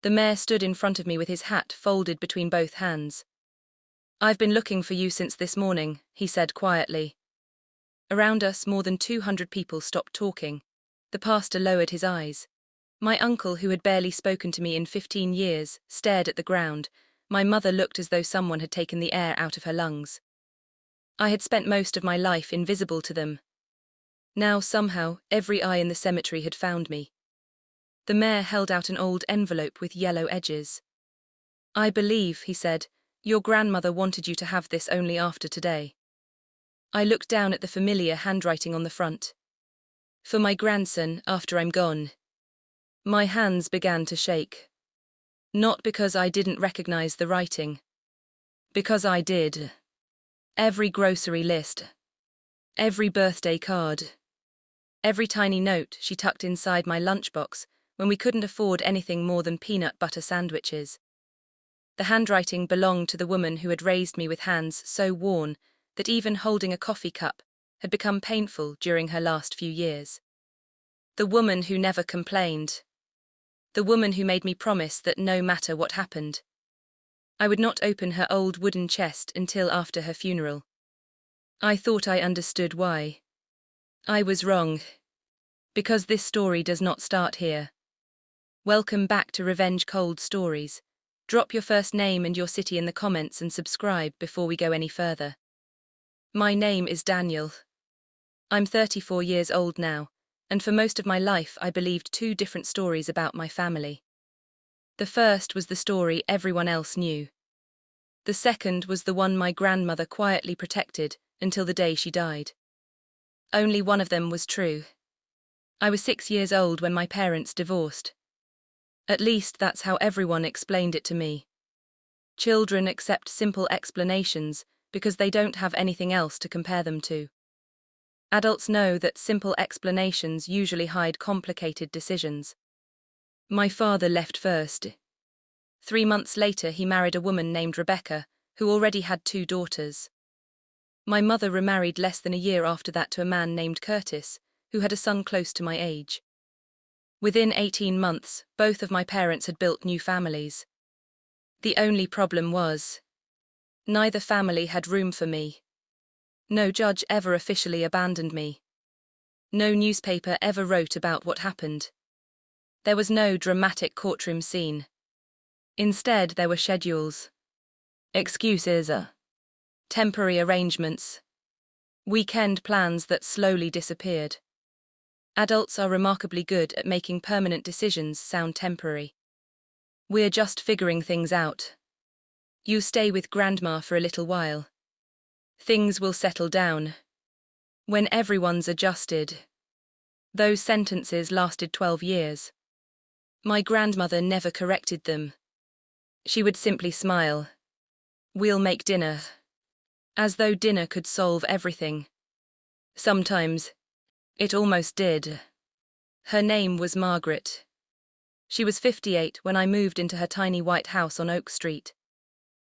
The mayor stood in front of me with his hat folded between both hands. "I've been looking for you since this morning," he said quietly. Around us, more than 200 people stopped talking. The pastor lowered his eyes. My uncle, who had barely spoken to me in 15 years, stared at the ground. My mother looked as though someone had taken the air out of her lungs. I had spent most of my life invisible to them. Now, somehow, every eye in the cemetery had found me. The mayor held out an old envelope with yellow edges. "I believe," he said, "your grandmother wanted you to have this only after today." I looked down at the familiar handwriting on the front. "For my grandson, after I'm gone." My hands began to shake. Not because I didn't recognize the writing. Because I did. Every grocery list. Every birthday card. Every tiny note she tucked inside my lunchbox when we couldn't afford anything more than peanut butter sandwiches. The handwriting belonged to the woman who had raised me with hands so worn that even holding a coffee cup had become painful during her last few years. The woman who never complained. The woman who made me promise that no matter what happened, I would not open her old wooden chest until after her funeral. I thought I understood why. I was wrong. Because this story does not start here. Welcome back to Revenge Cold Stories. Drop your first name and your city in the comments and subscribe before we go any further. My name is Daniel. I'm 34 years old now, and for most of my life I believed two different stories about my family. The first was the story everyone else knew. The second was the one my grandmother quietly protected until the day she died. Only one of them was true. I was 6 years old when my parents divorced. At least that's how everyone explained it to me. Children accept simple explanations because they don't have anything else to compare them to. Adults know that simple explanations usually hide complicated decisions. My father left first. 3 months later, he married a woman named Rebecca, who already had 2 daughters. My mother remarried less than a year after that to a man named Curtis, who had a son close to my age. Within 18 months, both of my parents had built new families. The only problem was, neither family had room for me. No judge ever officially abandoned me. No newspaper ever wrote about what happened. There was no dramatic courtroom scene. Instead, there were schedules. Excuses, temporary arrangements. Weekend plans that slowly disappeared. Adults are remarkably good at making permanent decisions sound temporary. "We're just figuring things out. You stay with Grandma for a little while. Things will settle down. When everyone's adjusted." Those sentences lasted 12 years. My grandmother never corrected them. She would simply smile. "We'll make dinner." As though dinner could solve everything. Sometimes, it almost did. Her name was Margaret. She was 58 when I moved into her tiny white house on Oak Street.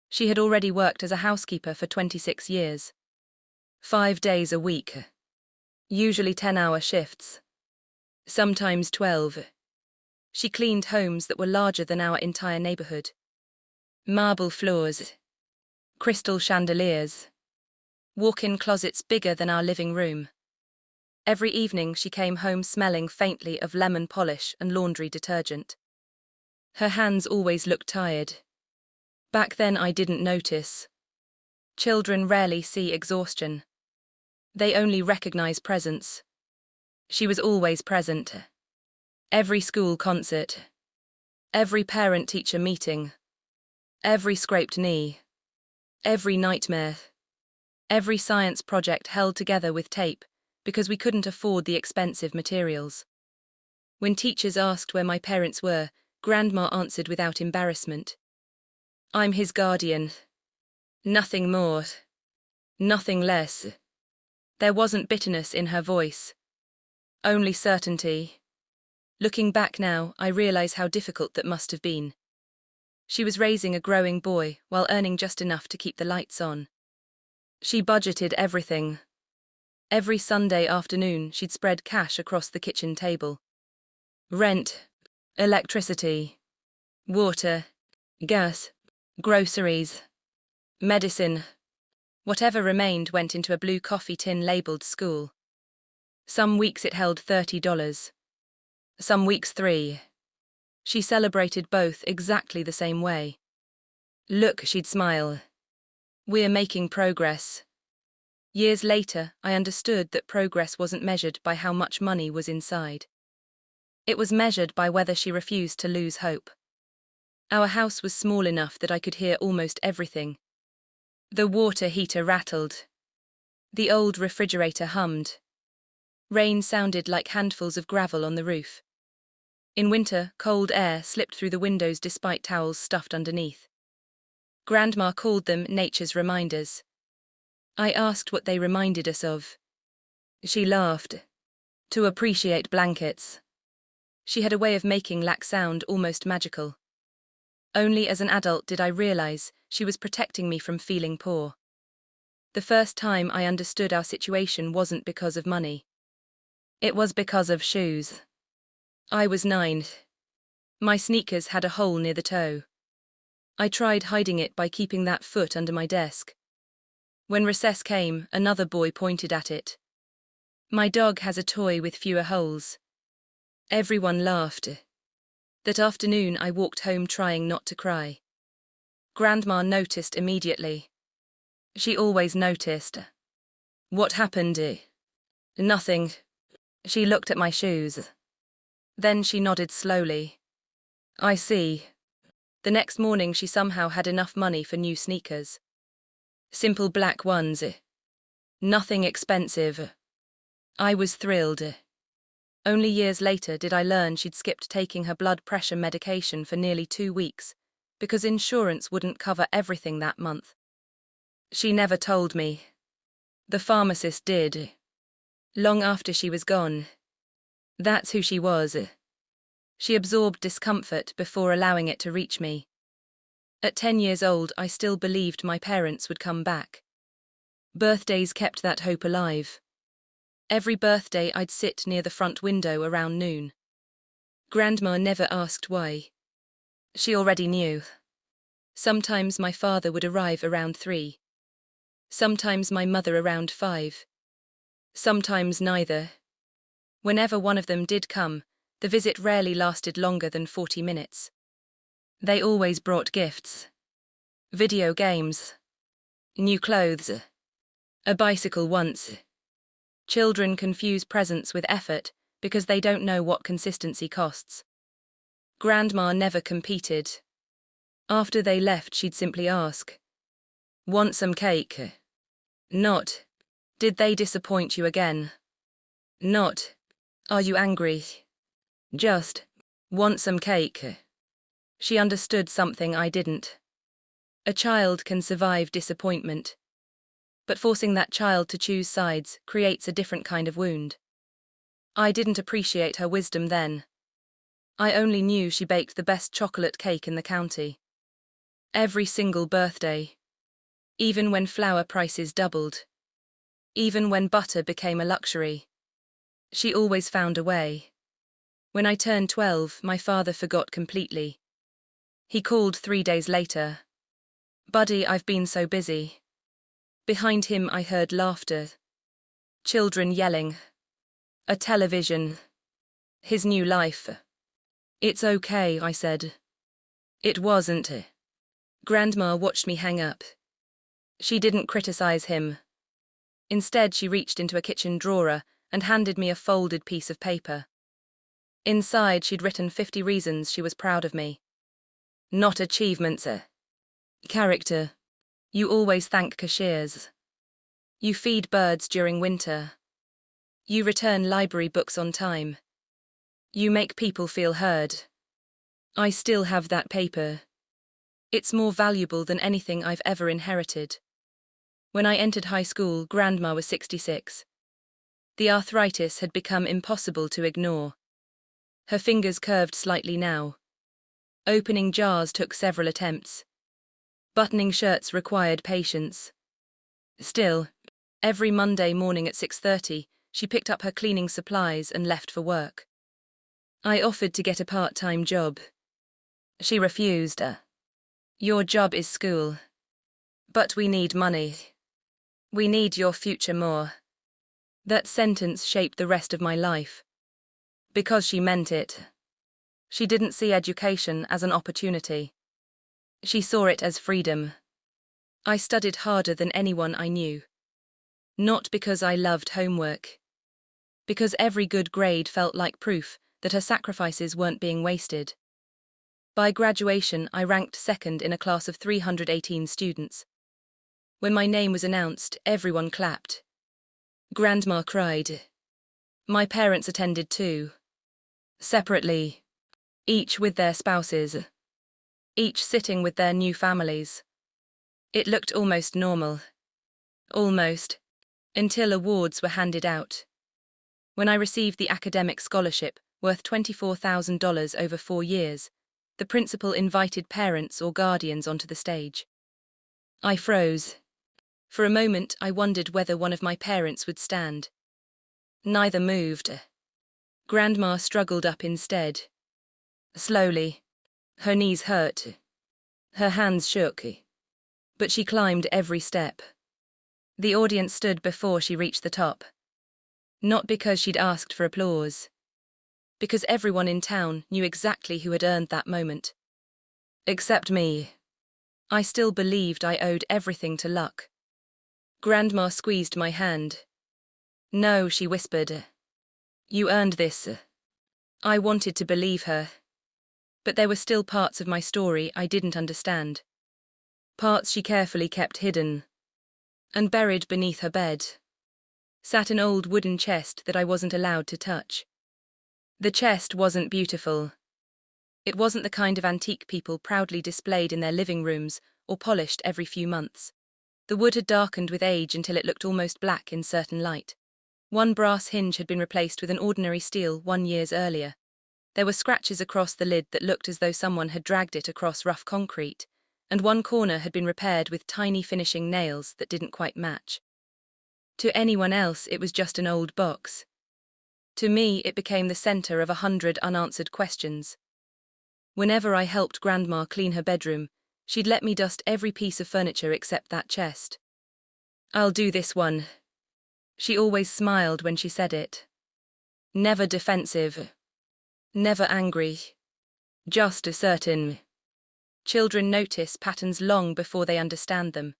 She had already worked as a housekeeper for 26 years. 5 days a week. Usually 10-hour shifts. Sometimes 12. She cleaned homes that were larger than our entire neighborhood. Marble floors. Crystal chandeliers. Walk-in closets bigger than our living room. Every evening she came home smelling faintly of lemon polish and laundry detergent. Her hands always looked tired. Back then I didn't notice. Children rarely see exhaustion. They only recognize presence. She was always present. Every school concert. Every parent-teacher meeting. Every scraped knee. Every nightmare. Every science project held together with tape because we couldn't afford the expensive materials. When teachers asked where my parents were, Grandma answered without embarrassment. "I'm his guardian. Nothing more. Nothing less." There wasn't bitterness in her voice. Only certainty. Looking back now, I realize how difficult that must have been. She was raising a growing boy while earning just enough to keep the lights on. She budgeted everything. Every Sunday afternoon, she'd spread cash across the kitchen table. Rent, electricity, Water, gas, groceries, medicine. Whatever remained went into a blue coffee tin labeled school. Some weeks it held $30. Some weeks $3. She celebrated both exactly the same way. Look, she'd smile. We're making progress. Years later, I understood that progress wasn't measured by how much money was inside. It was measured by whether she refused to lose hope. Our house was small enough that I could hear almost everything. The water heater rattled. The old refrigerator hummed. Rain sounded like handfuls of gravel on the roof. In winter, cold air slipped through the windows despite towels stuffed underneath. Grandma called them nature's reminders. I asked what they reminded us of. She laughed. To appreciate blankets. She had a way of making lack sound almost magical. Only as an adult did I realize she was protecting me from feeling poor. The first time I understood our situation wasn't because of money. It was because of shoes. I was 9. My sneakers had a hole near the toe. I tried hiding it by keeping that foot under my desk. When recess came, another boy pointed at it. My dog has a toy with fewer holes. Everyone laughed. That afternoon I walked home trying not to cry. Grandma noticed immediately. She always noticed. What happened? Nothing. She looked at my shoes. Then she nodded slowly. I see. The next morning she somehow had enough money for new sneakers. Simple black ones. Nothing expensive. I was thrilled. Only years later did I learn she'd skipped taking her blood pressure medication for nearly 2 weeks, because insurance wouldn't cover everything that month. She never told me. The pharmacist did. Long after she was gone. That's who she was. She absorbed discomfort before allowing it to reach me. At 10 years old, I still believed my parents would come back. Birthdays kept that hope alive. Every birthday I'd sit near the front window around noon. Grandma never asked why. She already knew. Sometimes my father would arrive around 3. Sometimes my mother around 5. Sometimes neither. Whenever one of them did come, the visit rarely lasted longer than 40 minutes. They always brought gifts. Video games. New clothes. A bicycle once. Children confuse presents with effort because they don't know what consistency costs. Grandma never competed. After they left, she'd simply ask, "Want some cake?" Not, "Did they disappoint you again?" Not, "Are you angry?" Just, "Want some cake?" She understood something I didn't. A child can survive disappointment, but forcing that child to choose sides creates a different kind of wound. I didn't appreciate her wisdom then. I only knew she baked the best chocolate cake in the county. Every single birthday. Even when flour prices doubled. Even when butter became a luxury. She always found a way. When I turned 12, my father forgot completely. He called 3 days later. "Buddy, I've been so busy." Behind him I heard laughter. Children yelling. A television. His new life. "It's okay," I said. It wasn't. Grandma watched me hang up. She didn't criticize him. Instead, she reached into a kitchen drawer and handed me a folded piece of paper. Inside, she'd written 50 reasons she was proud of me. Not achievements. Character. You always thank cashiers. You feed birds during winter. You return library books on time. You make people feel heard. I still have that paper. It's more valuable than anything I've ever inherited. When I entered high school, Grandma was 66. The arthritis had become impossible to ignore. Her fingers curved slightly now. Opening jars took several attempts. Buttoning shirts required patience. Still, every Monday morning at 6:30, she picked up her cleaning supplies and left for work. I offered to get a part-time job. She refused. Your job is school. But we need money. We need your future more. That sentence shaped the rest of my life. Because she meant it. She didn't see education as an opportunity. She saw it as freedom. I studied harder than anyone I knew. Not because I loved homework. Because every good grade felt like proof that her sacrifices weren't being wasted. By graduation, I ranked second in a class of 318 students. When my name was announced, everyone clapped. Grandma cried. My parents attended too. Separately. Each with their spouses. Each sitting with their new families. It looked almost normal. Almost. Until awards were handed out. When I received the academic scholarship, worth $24,000 over 4 years, the principal invited parents or guardians onto the stage. I froze. For a moment, I wondered whether one of my parents would stand. Neither moved. Grandma struggled up instead. Slowly. Her knees hurt. Her hands shook. But she climbed every step. The audience stood before she reached the top. Not because she'd asked for applause. Because everyone in town knew exactly who had earned that moment. Except me. I still believed I owed everything to luck. Grandma squeezed my hand. No, she whispered. You earned this. I wanted to believe her. But there were still parts of my story I didn't understand. Parts she carefully kept hidden. And buried beneath her bed sat an old wooden chest that I wasn't allowed to touch. The chest wasn't beautiful. It wasn't the kind of antique people proudly displayed in their living rooms or polished every few months. The wood had darkened with age until it looked almost black in certain light. One brass hinge had been replaced with an ordinary steel 1 year earlier. There were scratches across the lid that looked as though someone had dragged it across rough concrete, and one corner had been repaired with tiny finishing nails that didn't quite match. To anyone else, it was just an old box. To me, it became the center of 100 unanswered questions. Whenever I helped Grandma clean her bedroom, she'd let me dust every piece of furniture except that chest. I'll do this one. She always smiled when she said it. Never defensive. Never angry. Just certain. Children notice patterns long before they understand them.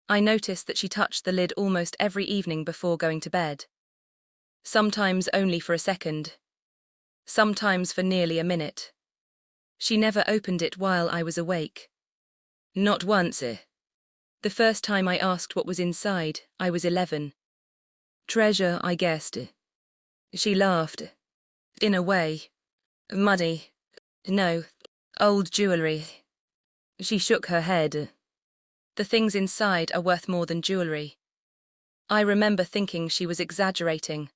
I noticed that she touched the lid almost every evening before going to bed. Sometimes only for a second. Sometimes for nearly a minute. She never opened it while I was awake. Not once. The first time I asked what was inside, I was 11. Treasure, I guessed. She laughed. In a way. Money. No. Old jewelry. She shook her head. The things inside are worth more than jewelry. I remember thinking she was exaggerating.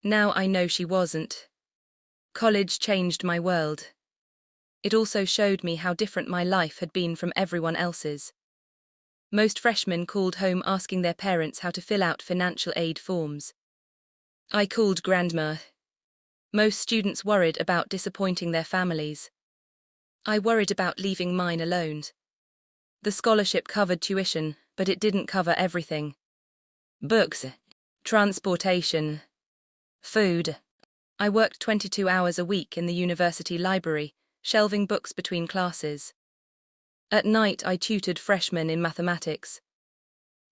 Now I know she wasn't. College changed my world. It also showed me how different my life had been from everyone else's. Most freshmen called home asking their parents how to fill out financial aid forms. I called Grandma. Most students worried about disappointing their families. I worried about leaving mine alone. The scholarship covered tuition, but it didn't cover everything. Books, transportation, food. I worked 22 hours a week in the university library, shelving books between classes. At night, I tutored freshmen in mathematics.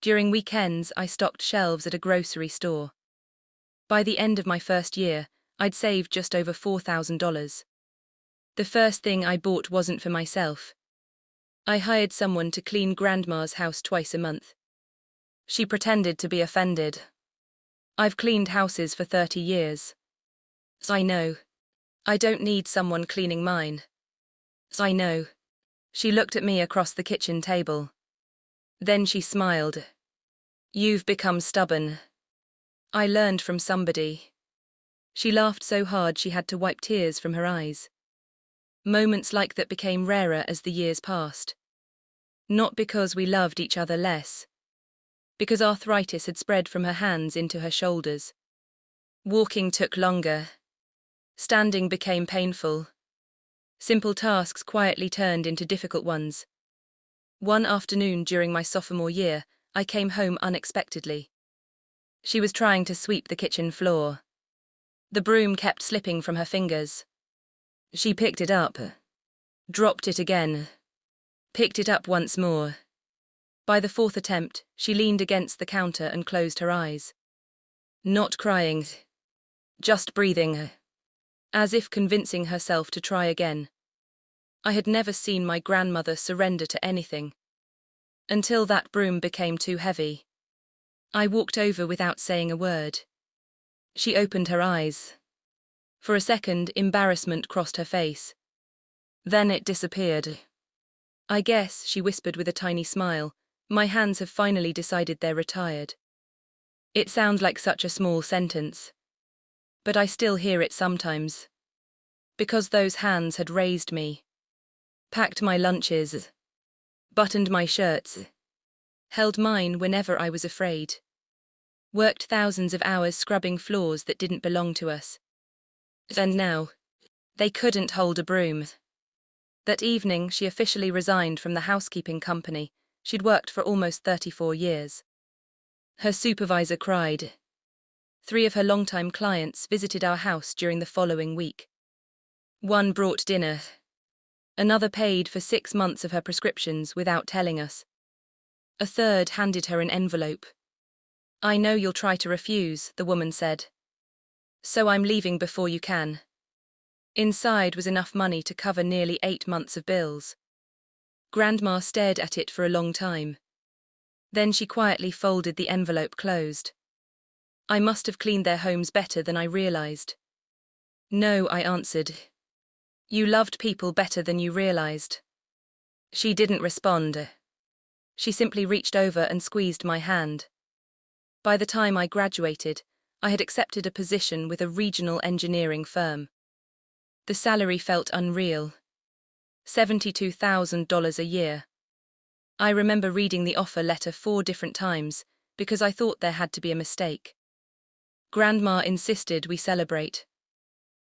During weekends, I stocked shelves at a grocery store. By the end of my first year, I'd saved just over $4,000. The first thing I bought wasn't for myself. I hired someone to clean Grandma's house twice a month. She pretended to be offended. I've cleaned houses for 30 years. I know. I don't need someone cleaning mine. I know. She looked at me across the kitchen table. Then she smiled. You've become stubborn. I learned from somebody. She laughed so hard she had to wipe tears from her eyes. Moments like that became rarer as the years passed. Not because we loved each other less. Because arthritis had spread from her hands into her shoulders. Walking took longer. Standing became painful. Simple tasks quietly turned into difficult ones. One afternoon during my sophomore year, I came home unexpectedly. She was trying to sweep the kitchen floor. The broom kept slipping from her fingers. She picked it up, dropped it again, picked it up once more. By the fourth attempt, she leaned against the counter and closed her eyes. Not crying, just breathing, as if convincing herself to try again. I had never seen my grandmother surrender to anything. Until that broom became too heavy. I walked over without saying a word. She opened her eyes. For a second, embarrassment crossed her face. Then it disappeared. I guess, she whispered with a tiny smile, my hands have finally decided they're retired. It sounds like such a small sentence. But I still hear it sometimes. Because those hands had raised me. Packed my lunches. Buttoned my shirts. Held mine whenever I was afraid. Worked thousands of hours scrubbing floors that didn't belong to us. And now, they couldn't hold a broom. That evening, she officially resigned from the housekeeping company she'd worked for almost 34 years. Her supervisor cried. 3 of her longtime clients visited our house during the following week. One brought dinner. Another paid for 6 months of her prescriptions without telling us. A third handed her an envelope. I know you'll try to refuse, the woman said. So I'm leaving before you can. Inside was enough money to cover nearly 8 months of bills. Grandma stared at it for a long time. Then she quietly folded the envelope closed. I must have cleaned their homes better than I realized. No, I answered. You loved people better than you realized. She didn't respond. She simply reached over and squeezed my hand. By the time I graduated, I had accepted a position with a regional engineering firm. The salary felt unreal. $72,000 a year. I remember reading the offer letter 4 different times because I thought there had to be a mistake. Grandma insisted we celebrate.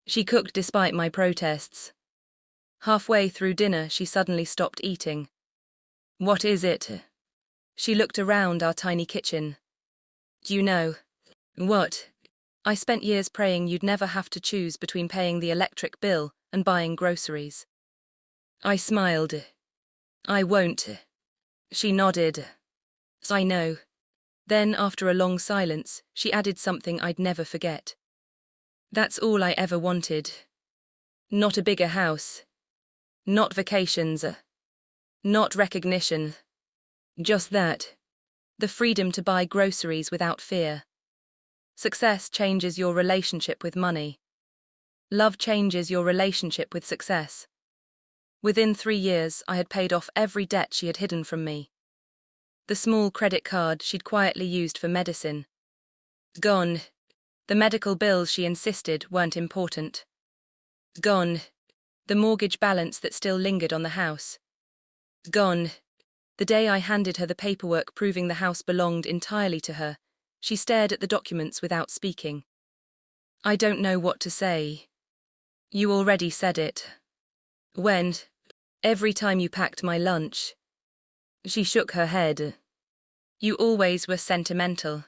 She cooked despite my protests. Halfway through dinner, she suddenly stopped eating. What is it? She looked around our tiny kitchen. Do you know? What? I spent years praying you'd never have to choose between paying the electric bill and buying groceries. I smiled. I won't. She nodded. I know. Then, after a long silence, she added something I'd never forget. That's all I ever wanted. Not a bigger house. Not vacations. Not recognition. Just that. The freedom to buy groceries without fear. Success changes your relationship with money. Love changes your relationship with success. Within 3 years, I had paid off every debt she had hidden from me. The small credit card she'd quietly used for medicine. Gone. The medical bills she insisted weren't important. Gone. The mortgage balance that still lingered on the house. Gone. The day I handed her the paperwork proving the house belonged entirely to her, she stared at the documents without speaking. I don't know what to say. You already said it. When? Every time you packed my lunch. She shook her head. You always were sentimental.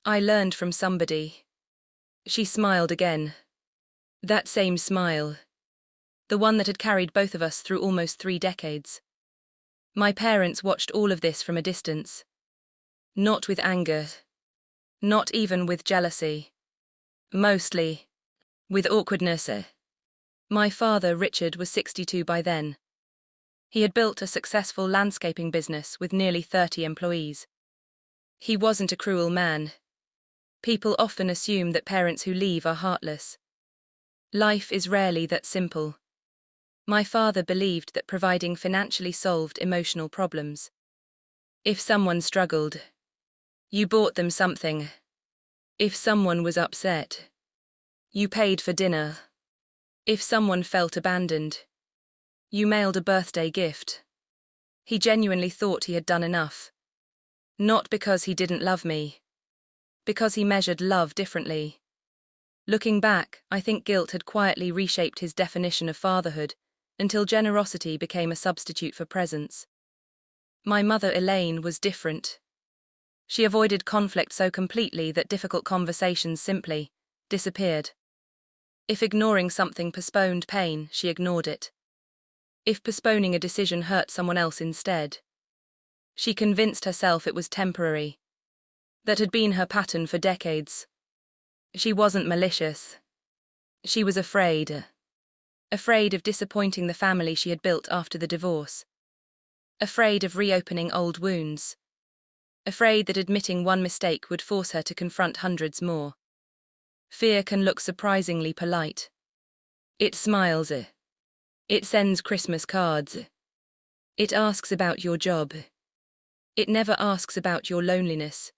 I learned from somebody. She smiled again. That same smile. The one that had carried both of us through almost 3 decades. My parents watched all of this from a distance. Not with anger. Not even with jealousy. Mostly with awkwardness. My father, Richard, was 62 by then. He had built a successful landscaping business with nearly 30 employees. He wasn't a cruel man. People often assume that parents who leave are heartless. Life is rarely that simple. My father believed that providing financially solved emotional problems. If someone struggled, you bought them something. If someone was upset, you paid for dinner. If someone felt abandoned, you mailed a birthday gift. He genuinely thought he had done enough. Not because he didn't love me. Because he measured love differently. Looking back, I think guilt had quietly reshaped his definition of fatherhood, until generosity became a substitute for presence. My mother Elaine was different. She avoided conflict so completely that difficult conversations simply disappeared. If ignoring something postponed pain, she ignored it. If postponing a decision hurt someone else instead, she convinced herself it was temporary. That had been her pattern for decades. She wasn't malicious. She was afraid. Afraid of disappointing the family she had built after the divorce. Afraid of reopening old wounds. Afraid that admitting one mistake would force her to confront hundreds more. Fear can look surprisingly polite. It smiles. It sends Christmas cards. It asks about your job. It never asks about your loneliness.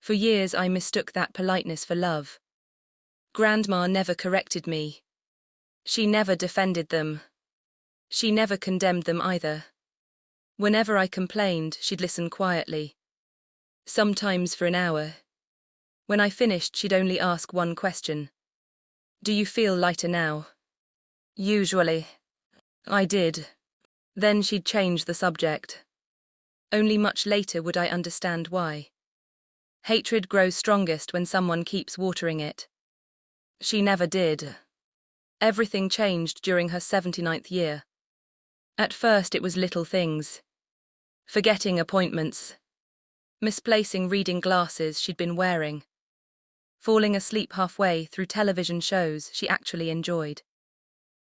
For years I mistook that politeness for love. Grandma never corrected me. She never defended them. She never condemned them either. Whenever I complained, she'd listen quietly. Sometimes for an hour. When I finished, she'd only ask one question. Do you feel lighter now? Usually. I did. Then she'd change the subject. Only much later would I understand why. Hatred grows strongest when someone keeps watering it. She never did. Everything changed during her 79th year. At first it was little things. Forgetting appointments. Misplacing reading glasses she'd been wearing. Falling asleep halfway through television shows she actually enjoyed.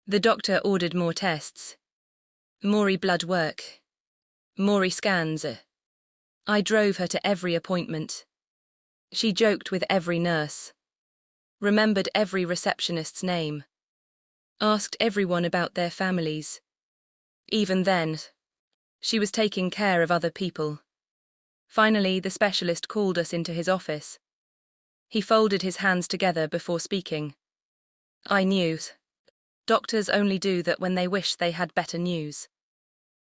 The doctor ordered more tests. More blood work. More scans. I drove her to every appointment. She joked with every nurse. Remembered every receptionist's name. Asked everyone about their families. Even then, she was taking care of other people. Finally, the specialist called us into his office. He folded his hands together before speaking. I knew. Doctors only do that when they wish they had better news.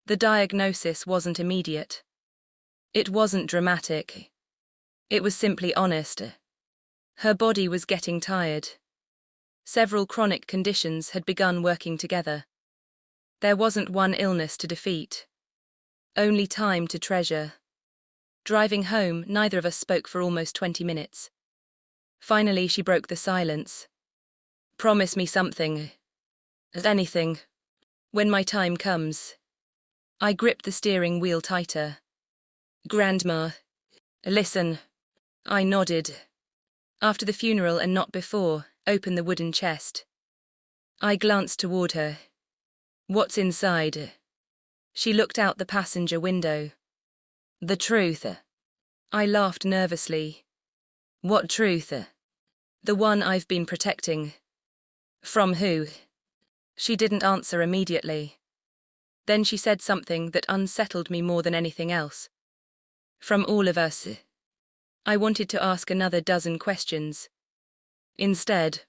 The diagnosis wasn't immediate. It wasn't dramatic. It was simply honest. Her body was getting tired. Several chronic conditions had begun working together. There wasn't one illness to defeat. Only time to treasure. Driving home, neither of us spoke for almost 20 minutes. Finally, she broke the silence. Promise me something. Anything. When my time comes. I gripped the steering wheel tighter. Grandma. Listen. I nodded. After the funeral and not before, open the wooden chest. I glanced toward her. What's inside? She looked out the passenger window. The truth. I laughed nervously. What truth? The one I've been protecting. From who? She didn't answer immediately. Then she said something that unsettled me more than anything else. From all of us. I wanted to ask another dozen questions. Instead,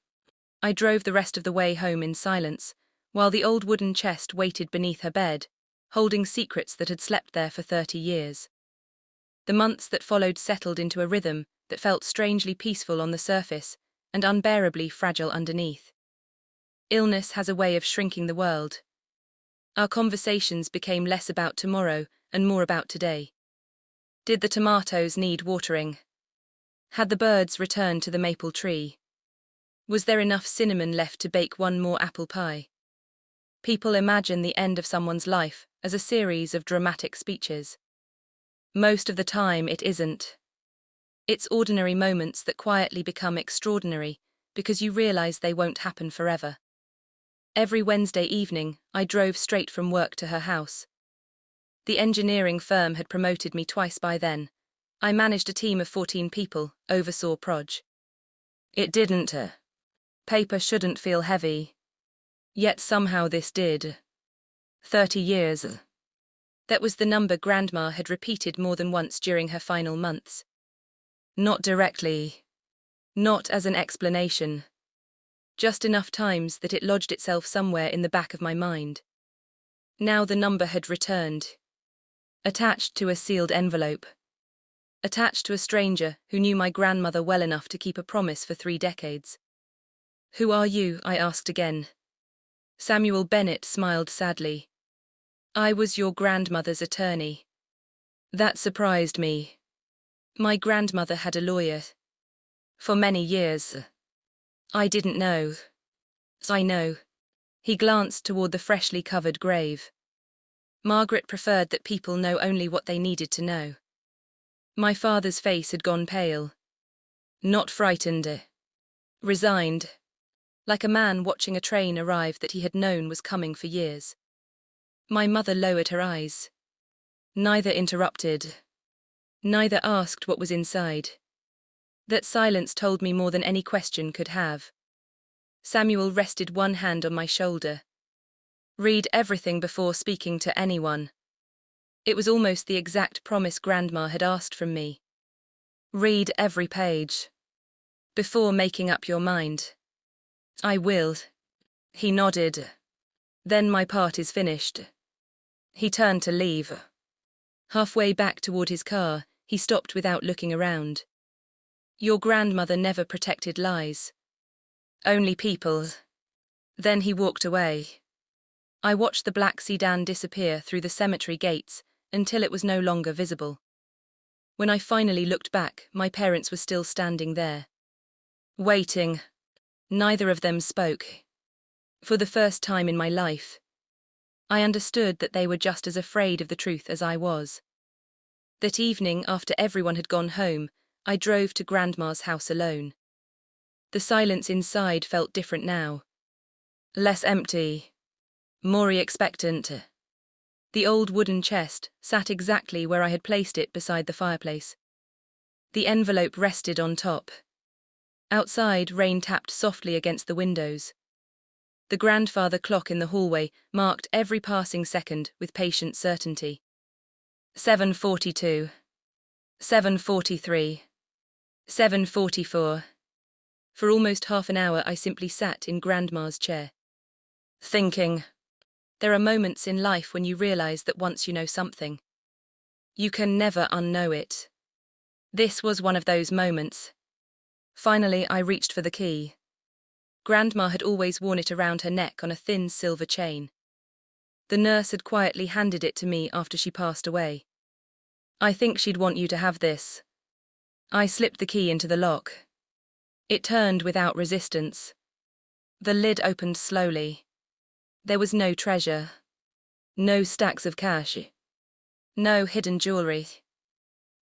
I drove the rest of the way home in silence, while the old wooden chest waited beneath her bed, holding secrets that had slept there for 30 years. The months that followed settled into a rhythm that felt strangely peaceful on the surface and unbearably fragile underneath. Illness has a way of shrinking the world. Our conversations became less about tomorrow and more about today. Did the tomatoes need watering? Had the birds returned to the maple tree? Was there enough cinnamon left to bake one more apple pie? People imagine the end of someone's life as a series of dramatic speeches. Most of the time it isn't. It's ordinary moments that quietly become extraordinary because you realize they won't happen forever. Every Wednesday evening, I drove straight from work to her house. The engineering firm had promoted me twice by then. I managed a team of 14 people, oversaw Proj. It didn't. Paper shouldn't feel heavy. Yet somehow this did. 30 years. That was the number Grandma had repeated more than once during her final months. Not directly. Not as an explanation. Just enough times that it lodged itself somewhere in the back of my mind. Now the number had returned. Attached to a sealed envelope. Attached to a stranger who knew my grandmother well enough to keep a promise for 3 decades. Who are you? I asked again. Samuel Bennett smiled sadly. I was your grandmother's attorney. That surprised me. My grandmother had a lawyer. For many years. I didn't know. I know. He glanced toward the freshly covered grave. Margaret preferred that people know only what they needed to know. My father's face had gone pale. Not frightened. Resigned. Like a man watching a train arrive that he had known was coming for years. My mother lowered her eyes. Neither interrupted. Neither asked what was inside. That silence told me more than any question could have. Samuel rested one hand on my shoulder. Read everything before speaking to anyone. It was almost the exact promise Grandma had asked from me. Read every page. Before making up your mind. I will. He nodded. Then my part is finished. He turned to leave. Halfway back toward his car, he stopped without looking around. Your grandmother never protected lies. Only people. Then he walked away. I watched the black sedan disappear through the cemetery gates until it was no longer visible. When I finally looked back, my parents were still standing there. Waiting. Neither of them spoke. For the first time in my life, I understood that they were just as afraid of the truth as I was. That evening, after everyone had gone home, I drove to Grandma's house alone. The silence inside felt different now. Less empty. More expectant. The old wooden chest sat exactly where I had placed it beside the fireplace. The envelope rested on top. Outside, rain tapped softly against the windows. The grandfather clock in the hallway marked every passing second with patient certainty. 7:42. 7:43. 7:44. For almost half an hour I simply sat in Grandma's chair. Thinking. There are moments in life when you realize that once you know something, you can never unknow it. This was one of those moments. Finally, I reached for the key. Grandma had always worn it around her neck on a thin silver chain. The nurse had quietly handed it to me after she passed away. I think she'd want you to have this. I slipped the key into the lock. It turned without resistance. The lid opened slowly. There was no treasure. No stacks of cash. No hidden jewelry.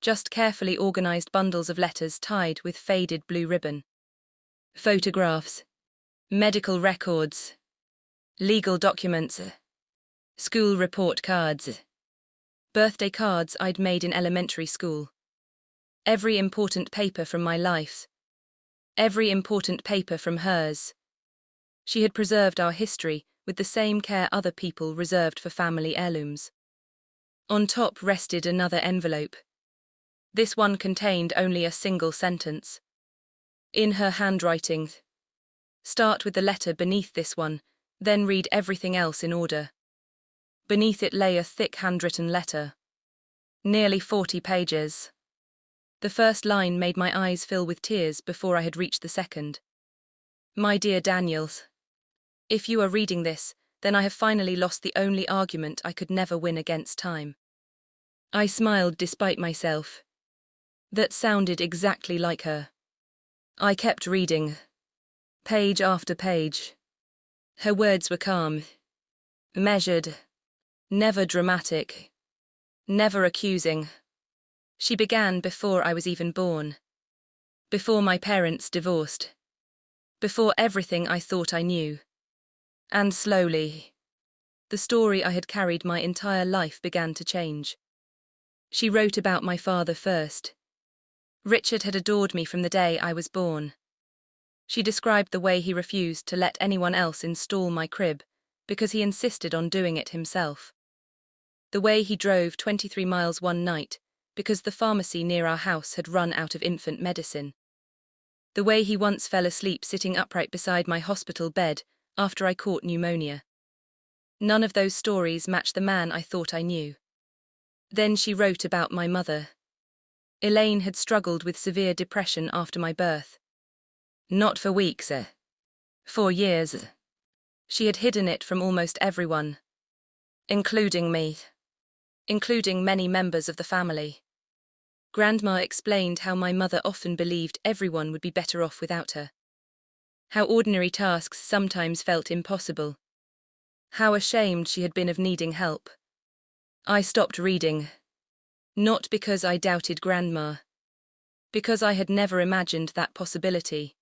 Just carefully organized bundles of letters tied with faded blue ribbon. Photographs. Medical records. Legal documents. School report cards. Birthday cards I'd made in elementary school. Every important paper from my life. Every important paper from hers. She had preserved our history with the same care other people reserved for family heirlooms. On top rested another envelope. This one contained only a single sentence. In her handwriting. Start with the letter beneath this one, then read everything else in order. Beneath it lay a thick handwritten letter. Nearly 40 pages. The first line made my eyes fill with tears before I had reached the second. My dear Daniels, if you are reading this, then I have finally lost the only argument I could never win against time. I smiled despite myself. That sounded exactly like her. I kept reading. Page after page. Her words were calm. Measured. Never dramatic. Never accusing. She began before I was even born. Before my parents divorced. Before everything I thought I knew. And slowly, the story I had carried my entire life began to change. She wrote about my father first. Richard had adored me from the day I was born. She described the way he refused to let anyone else install my crib because he insisted on doing it himself. The way he drove 23 miles one night because the pharmacy near our house had run out of infant medicine. The way he once fell asleep sitting upright beside my hospital bed after I caught pneumonia. None of those stories matched the man I thought I knew. Then she wrote about my mother. Elaine had struggled with severe depression after my birth. Not for weeks, for years. She had hidden it from almost everyone, including me, including many members of the family. Grandma explained how my mother often believed everyone would be better off without her. How ordinary tasks sometimes felt impossible. How ashamed she had been of needing help. I stopped reading. Not because I doubted Grandma. Because I had never imagined that possibility.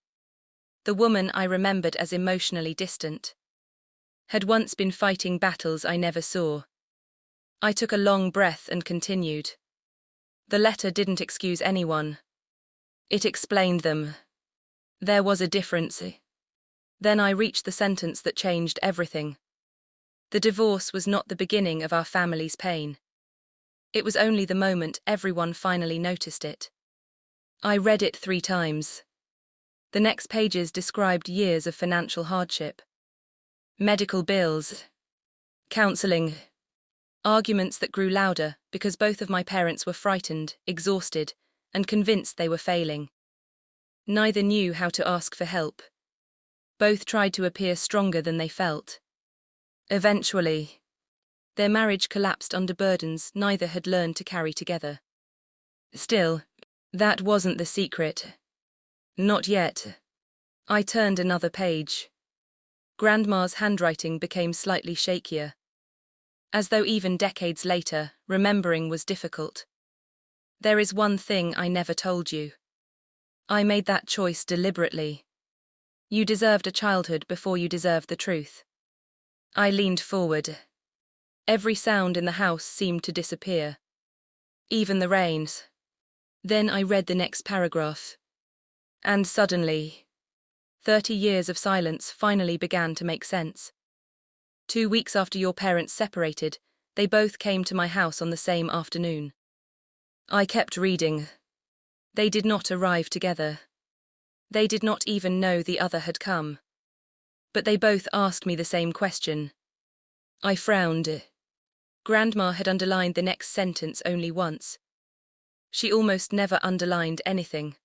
The woman I remembered as emotionally distant had once been fighting battles I never saw. I took a long breath and continued. The letter didn't excuse anyone. It explained them. There was a difference. Then I reached the sentence that changed everything. The divorce was not the beginning of our family's pain. It was only the moment everyone finally noticed it. I read it 3 times. The next pages described years of financial hardship. Medical bills. Counseling. Arguments that grew louder because both of my parents were frightened, exhausted, and convinced they were failing. Neither knew how to ask for help. Both tried to appear stronger than they felt. Eventually, their marriage collapsed under burdens neither had learned to carry together. Still, that wasn't the secret. Not yet. I turned another page. Grandma's handwriting became slightly shakier. As though even decades later, remembering was difficult. There is one thing I never told you. I made that choice deliberately. You deserved a childhood before you deserved the truth. I leaned forward. Every sound in the house seemed to disappear. Even the rains. Then I read the next paragraph. And suddenly, 30 years of silence finally began to make sense. 2 weeks after your parents separated, they both came to my house on the same afternoon. I kept reading. They did not arrive together. They did not even know the other had come. But they both asked me the same question. I frowned. Grandma had underlined the next sentence only once. She almost never underlined anything.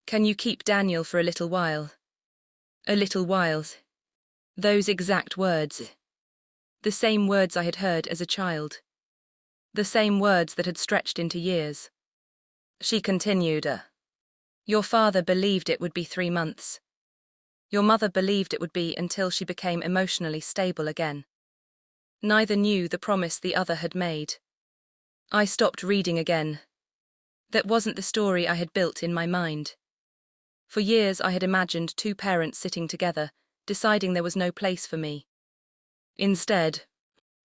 Can you keep Daniel for a little while? A little while. Those exact words. The same words I had heard as a child. The same words that had stretched into years. She continued. Your father believed it would be 3 months. Your mother believed it would be until she became emotionally stable again. Neither knew the promise the other had made. I stopped reading again. That wasn't the story I had built in my mind. For years I had imagined 2 parents sitting together, deciding there was no place for me. Instead,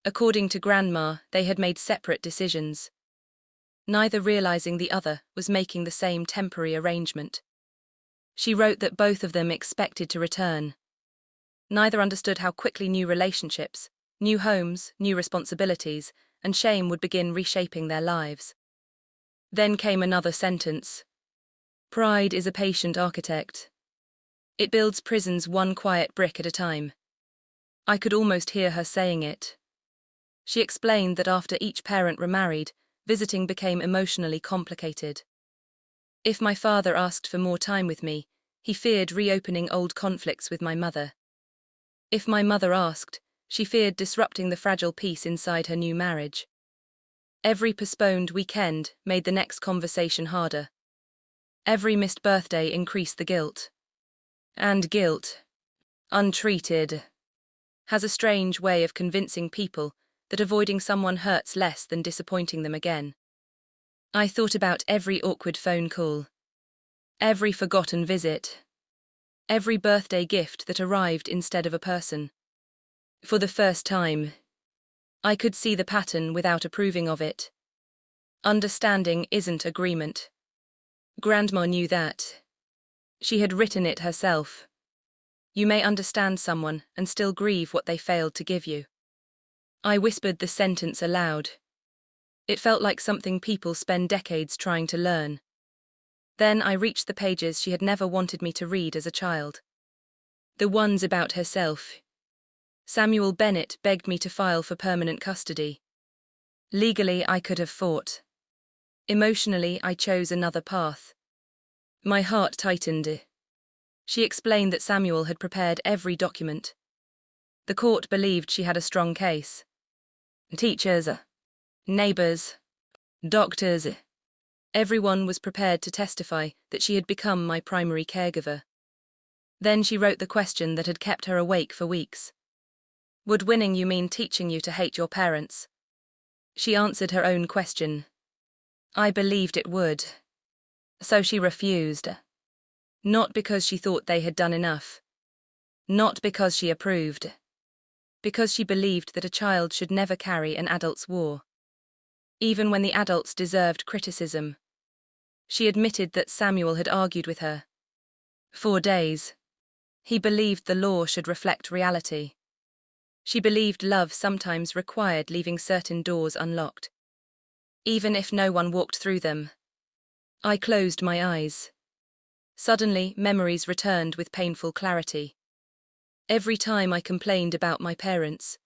according to Grandma, they had made separate decisions. Neither realizing the other was making the same temporary arrangement. She wrote that both of them expected to return. Neither understood how quickly new relationships, new homes, new responsibilities, and shame would begin reshaping their lives. Then came another sentence. Pride is a patient architect. It builds prisons one quiet brick at a time. I could almost hear her saying it. She explained that after each parent remarried, visiting became emotionally complicated. If my father asked for more time with me, he feared reopening old conflicts with my mother. If my mother asked, she feared disrupting the fragile peace inside her new marriage. Every postponed weekend made the next conversation harder. Every missed birthday increased the guilt. And guilt, untreated, has a strange way of convincing people that avoiding someone hurts less than disappointing them again. I thought about every awkward phone call, every forgotten visit, every birthday gift that arrived instead of a person. For the first time, I could see the pattern without approving of it. Understanding isn't agreement. Grandma knew that. She had written it herself. You may understand someone and still grieve what they failed to give you. I whispered the sentence aloud. It felt like something people spend decades trying to learn. Then I reached the pages she had never wanted me to read as a child. The ones about herself. Samuel Bennett begged me to file for permanent custody. Legally, I could have fought. Emotionally, I chose another path. My heart tightened. She explained that Samuel had prepared every document. The court believed she had a strong case. Teachers, neighbors, doctors, everyone was prepared to testify that she had become my primary caregiver. Then she wrote the question that had kept her awake for weeks. Would winning you mean teaching you to hate your parents? She answered her own question. I believed it would. So she refused. Not because she thought they had done enough. Not because she approved. Because she believed that a child should never carry an adult's war. Even when the adults deserved criticism. She admitted that Samuel had argued with her. 4 days. He believed the law should reflect reality. She believed love sometimes required leaving certain doors unlocked. Even if no one walked through them. I closed my eyes. Suddenly, memories returned with painful clarity. Every time I complained about my parents,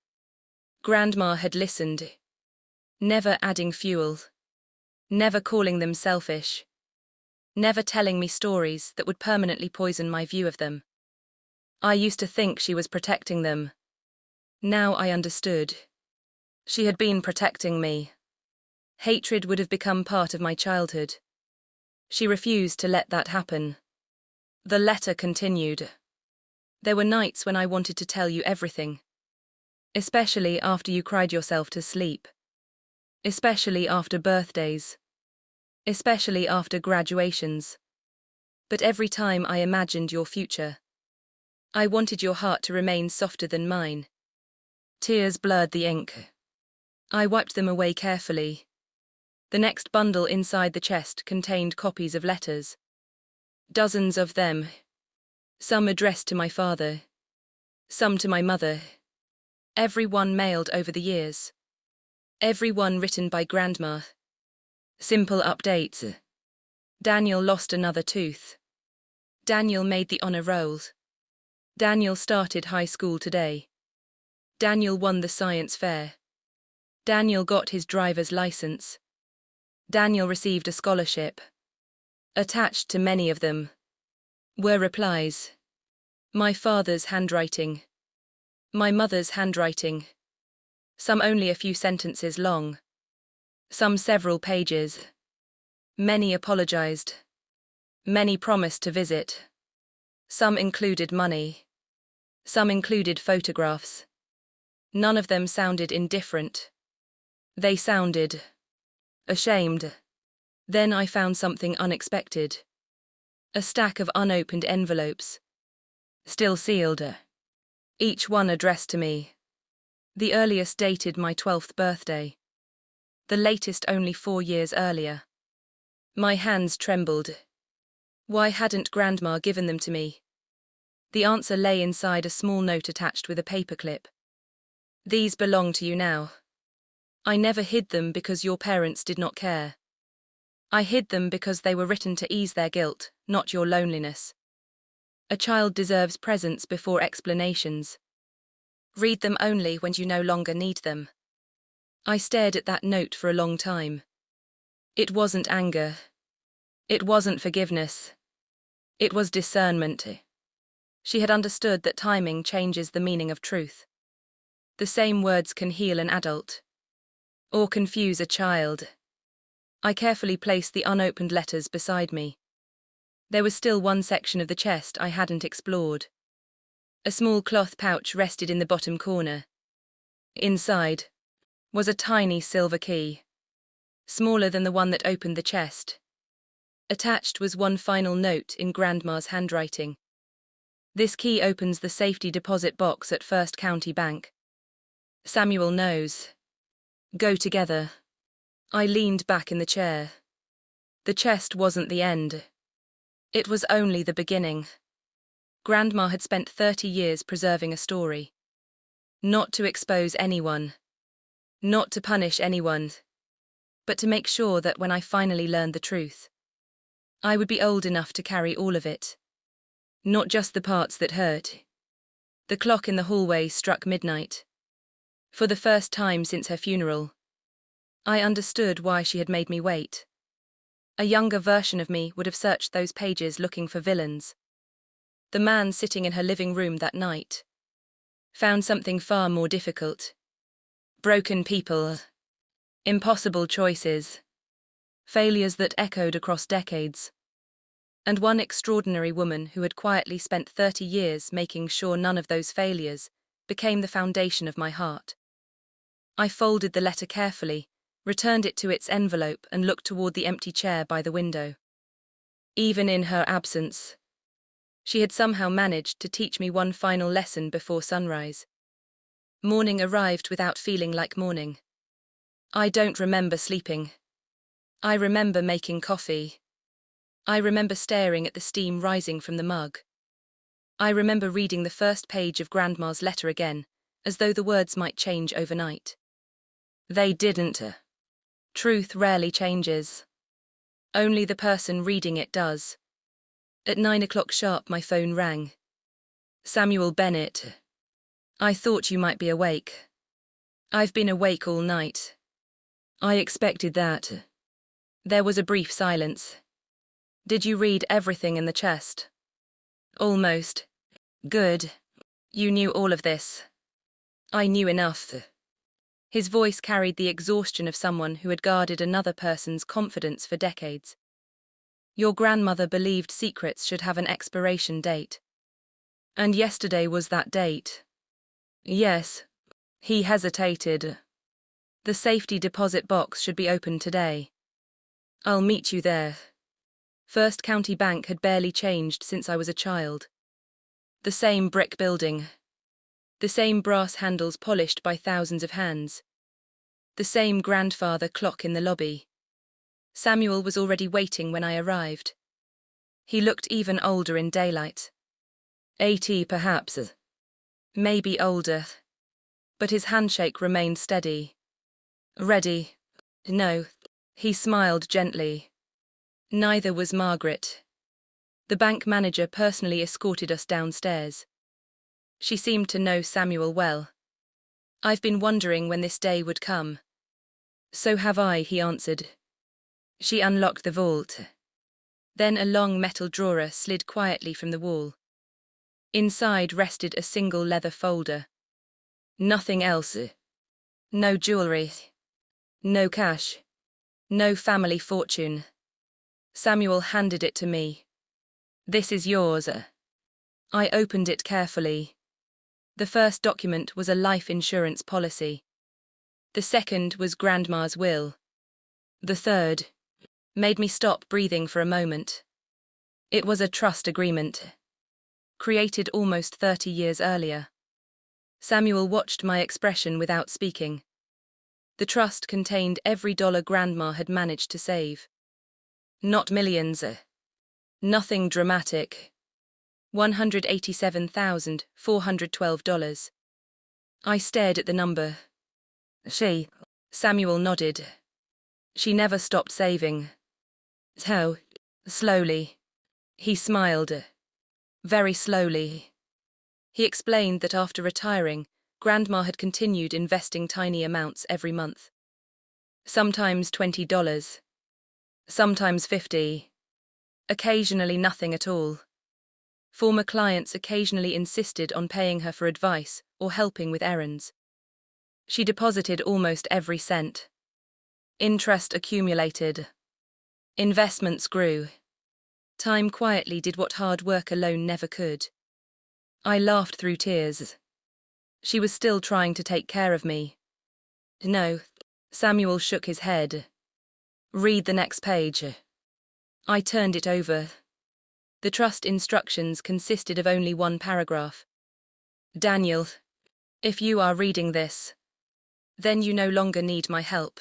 Grandma had listened, never adding fuel, never calling them selfish, never telling me stories that would permanently poison my view of them. I used to think she was protecting them. Now I understood. She had been protecting me. Hatred would have become part of my childhood. She refused to let that happen. The letter continued. There were nights when I wanted to tell you everything. Especially after you cried yourself to sleep. Especially after birthdays. Especially after graduations. But every time I imagined your future, I wanted your heart to remain softer than mine. Tears blurred the ink. I wiped them away carefully. The next bundle inside the chest contained copies of letters. Dozens of them. Some addressed to my father. Some to my mother. Every one mailed over the years. Every one written by Grandma. Simple updates. Daniel lost another tooth. Daniel made the honor roll. Daniel started high school today. Daniel won the science fair. Daniel got his driver's license. Daniel received a scholarship. Attached to many of them were replies. My father's handwriting. My mother's handwriting. Some only a few sentences long. Some several pages. Many apologized. Many promised to visit. Some included money. Some included photographs. None of them sounded indifferent. They sounded ashamed. Then I found something unexpected. A stack of unopened envelopes. Still sealed. Each one addressed to me. The earliest dated my 12th birthday. The latest only 4 years earlier. My hands trembled. Why hadn't Grandma given them to me? The answer lay inside a small note attached with a paperclip. These belong to you now. I never hid them because your parents did not care. I hid them because they were written to ease their guilt, not your loneliness. A child deserves presents before explanations. Read them only when you no longer need them. I stared at that note for a long time. It wasn't anger. It wasn't forgiveness. It was discernment. She had understood that timing changes the meaning of truth. The same words can heal an adult. Or confuse a child. I carefully placed the unopened letters beside me. There was still one section of the chest I hadn't explored. A small cloth pouch rested in the bottom corner. Inside was a tiny silver key, smaller than the one that opened the chest. Attached was one final note in Grandma's handwriting. This key opens the safety deposit box at First County Bank. Samuel knows. Go together. I leaned back in the chair. The chest wasn't the end. It was only the beginning. Grandma had spent 30 years preserving a story. Not to expose anyone. Not to punish anyone. But to make sure that when I finally learned the truth, I would be old enough to carry all of it. Not just the parts that hurt. The clock in the hallway struck midnight. For the first time since her funeral, I understood why she had made me wait. A younger version of me would have searched those pages looking for villains. The man sitting in her living room that night. Found something far more difficult. Broken people. Impossible choices. Failures that echoed across decades. And one extraordinary woman who had quietly spent 30 years making sure none of those failures became the foundation of my heart. I folded the letter carefully, returned it to its envelope and looked toward the empty chair by the window. Even in her absence, she had somehow managed to teach me one final lesson before sunrise. Morning arrived without feeling like morning. I don't remember sleeping. I remember making coffee. I remember staring at the steam rising from the mug. I remember reading the first page of Grandma's letter again, as though the words might change overnight. They didn't. Truth rarely changes. Only the person reading it does. At 9 o'clock sharp my phone rang. Samuel Bennett. I thought you might be awake. I've been awake all night. I expected that. There was a brief silence. Did you read everything in the chest? Almost. Good. You knew all of this. I knew enough. His voice carried the exhaustion of someone who had guarded another person's confidence for decades. Your grandmother believed secrets should have an expiration date. And yesterday was that date. Yes. He hesitated. The safety deposit box should be open today. I'll meet you there. First County Bank had barely changed since I was a child. The same brick building. The same brass handles polished by thousands of hands. The same grandfather clock in the lobby. Samuel was already waiting when I arrived. He looked even older in daylight. 80 perhaps. Maybe older. But his handshake remained steady. Ready? No. He smiled gently. Neither was Margaret. The bank manager personally escorted us downstairs. She seemed to know Samuel well. I've been wondering when this day would come. So have I, he answered. She unlocked the vault. Then a long metal drawer slid quietly from the wall. Inside rested a single leather folder. Nothing else. No jewelry. No cash. No family fortune. Samuel handed it to me. This is yours. I opened it carefully. The first document was a life insurance policy. The second was Grandma's will. The third made me stop breathing for a moment. It was a trust agreement, created almost 30 years earlier. Samuel watched my expression without speaking. The trust contained every dollar Grandma had managed to save. Not millions. Nothing dramatic. $187,412. I stared at the number. Samuel nodded. She never stopped saving. How? Slowly. He smiled. Very slowly. He explained that after retiring, Grandma had continued investing tiny amounts every month. Sometimes $20. Sometimes $50. Occasionally nothing at all. Former clients occasionally insisted on paying her for advice or helping with errands. She deposited almost every cent. Interest accumulated. Investments grew. Time quietly did what hard work alone never could. I laughed through tears. She was still trying to take care of me. No. Samuel shook his head. Read the next page. I turned it over. The trust instructions consisted of only one paragraph. Daniel, if you are reading this, then you no longer need my help.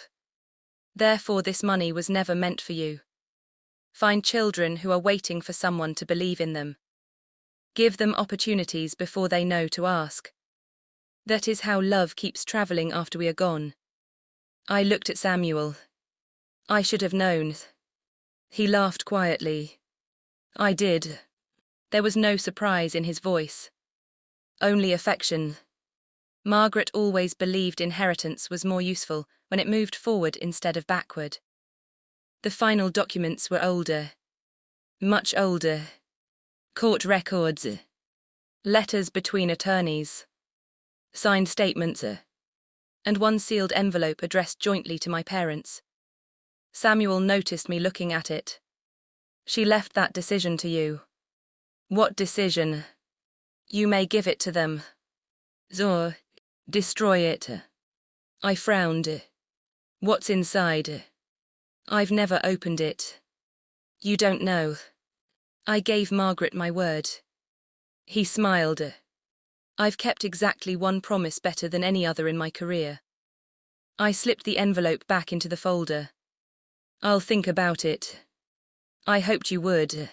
Therefore this money was never meant for you. Find children who are waiting for someone to believe in them. Give them opportunities before they know to ask. That is how love keeps traveling after we are gone. I looked at Samuel. I should have known. He laughed quietly. I did. There was no surprise in his voice. Only affection. Margaret always believed inheritance was more useful when it moved forward instead of backward. The final documents were older. Much older. Court records. Letters between attorneys. signed statements, and one sealed envelope addressed jointly to my parents. Samuel noticed me looking at it. She left that decision to you. What decision? You may give it to them. Or destroy it. I frowned. What's inside? I've never opened it. You don't know. I gave Margaret my word. He smiled. I've kept exactly one promise better than any other in my career. I slipped the envelope back into the folder. I'll think about it. I hoped you would.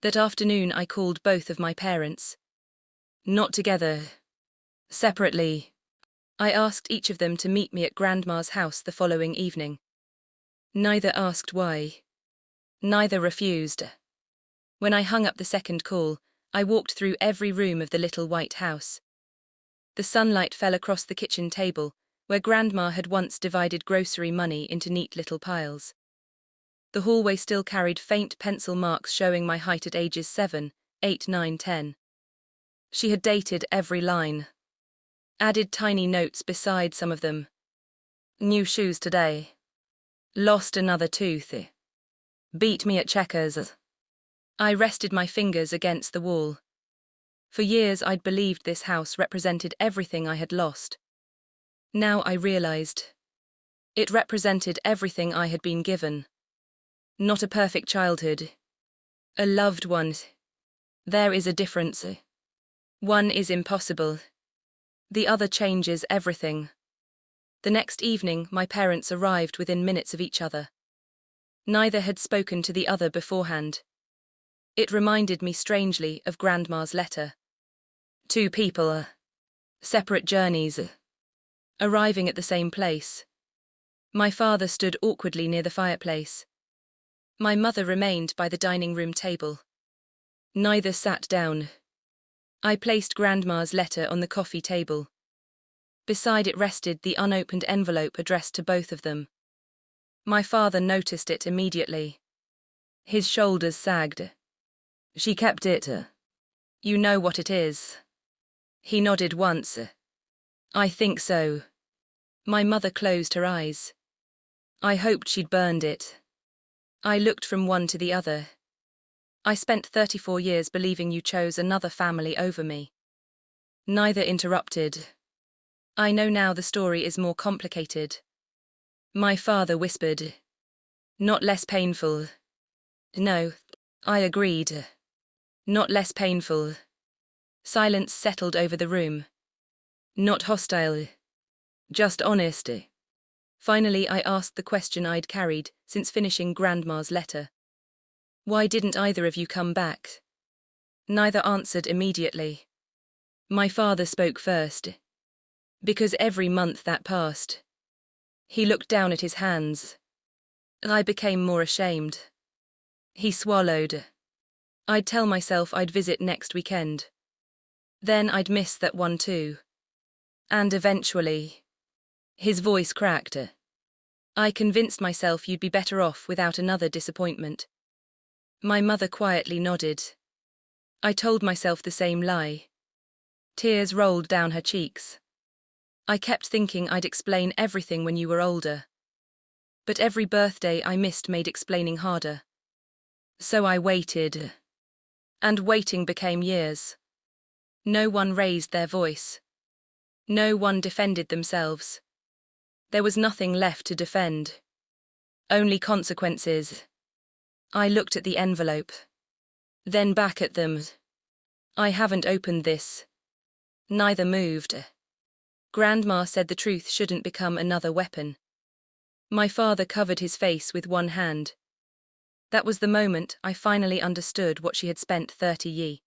That afternoon I called both of my parents. Not together. Separately. I asked each of them to meet me at Grandma's house the following evening. Neither asked why. Neither refused. When I hung up the second call, I walked through every room of the little white house. The sunlight fell across the kitchen table, where Grandma had once divided grocery money into neat little piles. The hallway still carried faint pencil marks showing my height at ages 7, 8, 9, 10. She had dated every line. Added tiny notes beside some of them. New shoes today. Lost another tooth. Beat me at checkers. I rested my fingers against the wall. For years I'd believed this house represented everything I had lost. Now I realized. It represented everything I had been given. Not a perfect childhood. A loved one. There is a difference. One is impossible. The other changes everything. The next evening, my parents arrived within minutes of each other. Neither had spoken to the other beforehand. It reminded me strangely of Grandma's letter. Two people, separate journeys, arriving at the same place. My father stood awkwardly near the fireplace. My mother remained by the dining room table. Neither sat down. I placed Grandma's letter on the coffee table. Beside it rested the unopened envelope addressed to both of them. My father noticed it immediately. His shoulders sagged. She kept it. You know what it is. He nodded once. I think so. My mother closed her eyes. I hoped she'd burned it. I looked from one to the other. I spent 34 years believing you chose another family over me. Neither interrupted. I know now the story is more complicated. My father whispered. Not less painful. No, I agreed. Not less painful. Silence settled over the room. Not hostile. Just honest. Finally, I asked the question I'd carried since finishing Grandma's letter. Why didn't either of you come back? Neither answered immediately. My father spoke first. Because every month that passed. He looked down at his hands. I became more ashamed. He swallowed. I'd tell myself I'd visit next weekend. Then I'd miss that one too. And eventually. His voice cracked. I convinced myself you'd be better off without another disappointment. My mother quietly nodded. I told myself the same lie. Tears rolled down her cheeks. I kept thinking I'd explain everything when you were older. But every birthday I missed made explaining harder. So I waited. And waiting became years. No one raised their voice. No one defended themselves. There was nothing left to defend. Only consequences. I looked at the envelope. Then back at them. I haven't opened this. Neither moved. Grandma said the truth shouldn't become another weapon. My father covered his face with one hand. That was the moment I finally understood what she had spent 30 years